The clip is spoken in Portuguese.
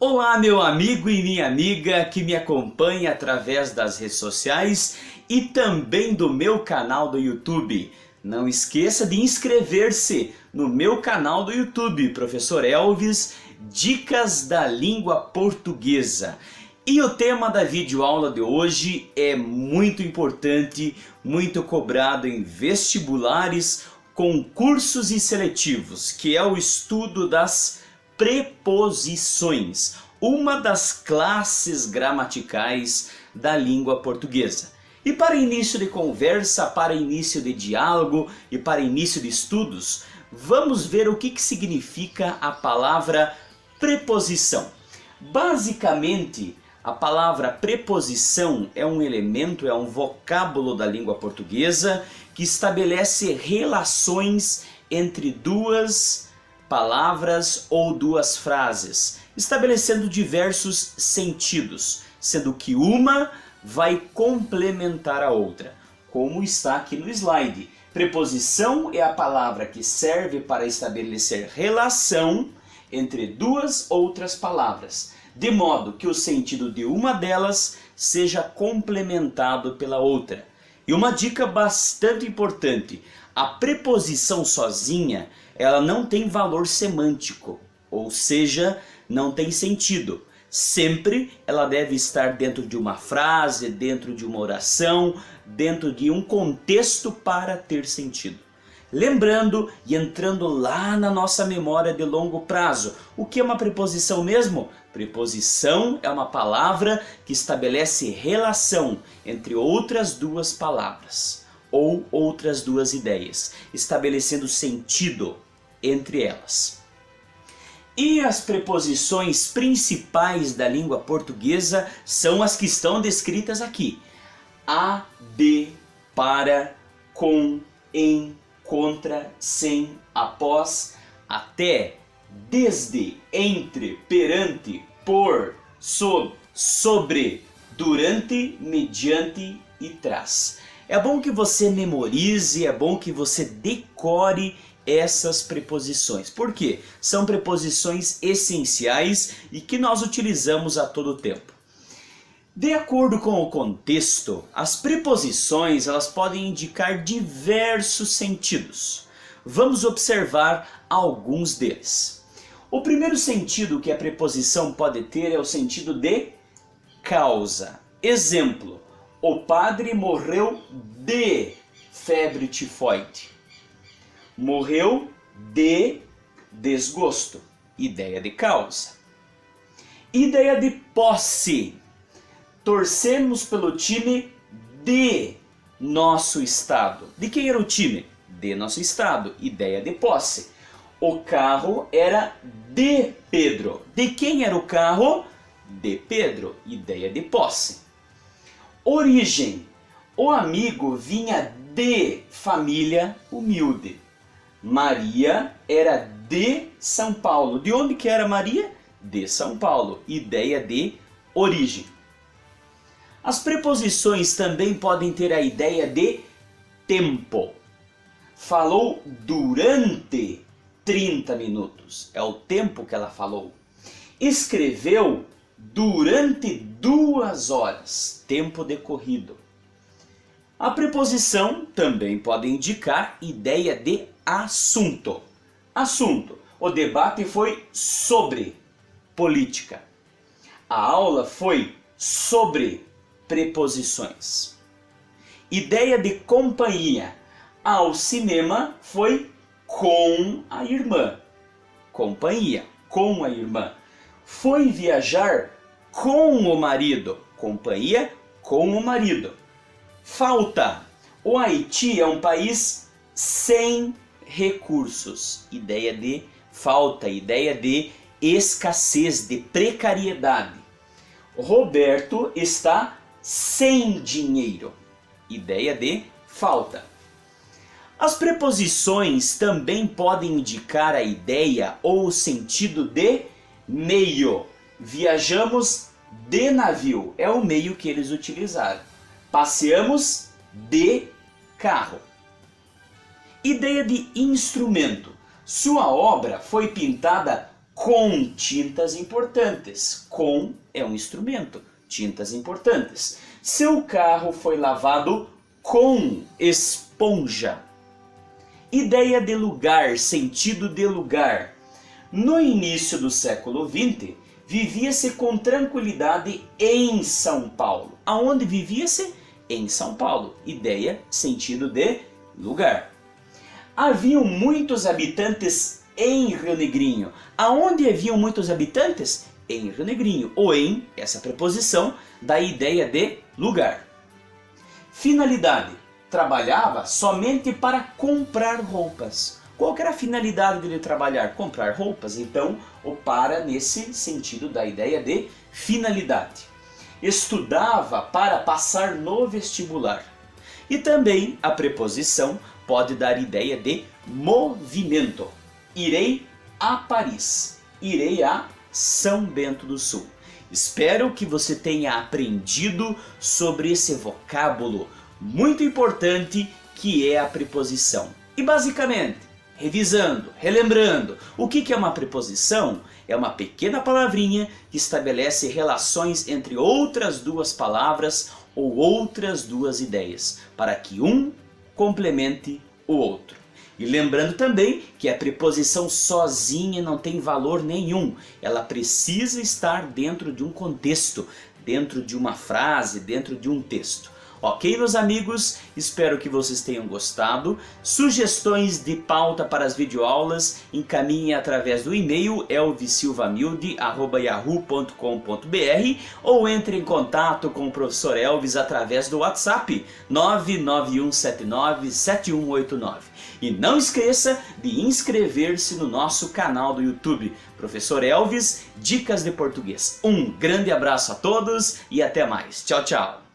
Olá, meu amigo e minha amiga que me acompanha através das redes sociais e também do meu canal do YouTube. Não esqueça de inscrever-se no meu canal do YouTube, Professor Elvis, Dicas da Língua Portuguesa. E o tema da videoaula de hoje é muito importante, muito cobrado em vestibulares, concursos e seletivos, que é o estudo das preposições, uma das classes gramaticais da língua portuguesa. E para início de conversa, para início de diálogo e para início de estudos, vamos ver o que significa a palavra preposição. Basicamente, a palavra preposição é um elemento, é um vocábulo da língua portuguesa que estabelece relações entre duas palavras ou duas frases, estabelecendo diversos sentidos, sendo que uma vai complementar a outra, como está aqui no slide. Preposição é a palavra que serve para estabelecer relação entre duas outras palavras, de modo que o sentido de uma delas seja complementado pela outra. E uma dica bastante importante: a preposição sozinha, ela não tem valor semântico, ou seja, não tem sentido. Sempre ela deve estar dentro de uma frase, dentro de uma oração, dentro de um contexto para ter sentido. Lembrando e entrando lá na nossa memória de longo prazo, o que é uma preposição mesmo? Preposição é uma palavra que estabelece relação entre outras duas palavras ou outras duas ideias, estabelecendo sentido entre elas. E as preposições principais da língua portuguesa são as que estão descritas aqui: a, de, para, com, em, contra, sem, após, até, desde, entre, perante, por, sob, sobre, durante, mediante e tras. É bom que você memorize, é bom que você decore essas preposições. Por quê? São preposições essenciais e que nós utilizamos a todo tempo. De acordo com o contexto, as preposições elas podem indicar diversos sentidos. Vamos observar alguns deles. O primeiro sentido que a preposição pode ter é o sentido de causa. Exemplo: o padre morreu de febre tifoide. Morreu de desgosto. Ideia de causa. Ideia de posse. Torcemos pelo time de nosso estado. De quem era o time? De nosso estado. Ideia de posse. O carro era de Pedro. De quem era o carro? De Pedro. Ideia de posse. Origem. O amigo vinha de família humilde. Maria era de São Paulo. De onde que era Maria? De São Paulo. Ideia de origem. As preposições também podem ter a ideia de tempo. Falou durante 30 minutos. É o tempo que ela falou. Escreveu durante 2 horas. Tempo decorrido. A preposição também pode indicar ideia de assunto. Assunto. O debate foi sobre política. A aula foi sobre preposições. Ideia de companhia. Ao cinema foi com a irmã. Companhia, com a irmã. Foi viajar com o marido. Companhia, com o marido. Falta. O Haiti é um país sem recursos. Ideia de falta, ideia de escassez, de precariedade. Roberto está sem dinheiro. Ideia de falta. As preposições também podem indicar a ideia ou o sentido de meio. Viajamos de navio. É o meio que eles utilizaram. Passeamos de carro. Ideia de instrumento. Sua obra foi pintada com tintas importantes. Com é um instrumento, tintas importantes. Seu carro foi lavado com esponja. Ideia de lugar, sentido de lugar. No início do século XX, vivia-se com tranquilidade em São Paulo. Aonde vivia-se? Em São Paulo. Ideia, sentido de lugar. Haviam muitos habitantes em Rio Negrinho. Aonde haviam muitos habitantes? Em Rio Negrinho. O em, essa preposição, dá a ideia de lugar. Finalidade. Trabalhava somente para comprar roupas. Qual que era a finalidade dele trabalhar? Comprar roupas. Então, o para nesse sentido da ideia de finalidade. Estudava para passar no vestibular. E também a preposição pode dar ideia de movimento. Irei a Paris. Irei a São Bento do Sul. Espero que você tenha aprendido sobre esse vocábulo muito importante que é a preposição. E basicamente, revisando, relembrando, o que é uma preposição? É uma pequena palavrinha que estabelece relações entre outras duas palavras ou outras duas ideias, para que um complemente o outro. E lembrando também que a preposição sozinha não tem valor nenhum. Ela precisa estar dentro de um contexto, dentro de uma frase, dentro de um texto. Ok, meus amigos? Espero que vocês tenham gostado. Sugestões de pauta para as videoaulas, encaminhem através do e-mail elvishilvamilde@yahoo.com.br ou entre em contato com o professor Elvis através do WhatsApp 991797189. E não esqueça de inscrever-se no nosso canal do YouTube, Professor Elvis, Dicas de Português. Um grande abraço a todos e até mais. Tchau, tchau.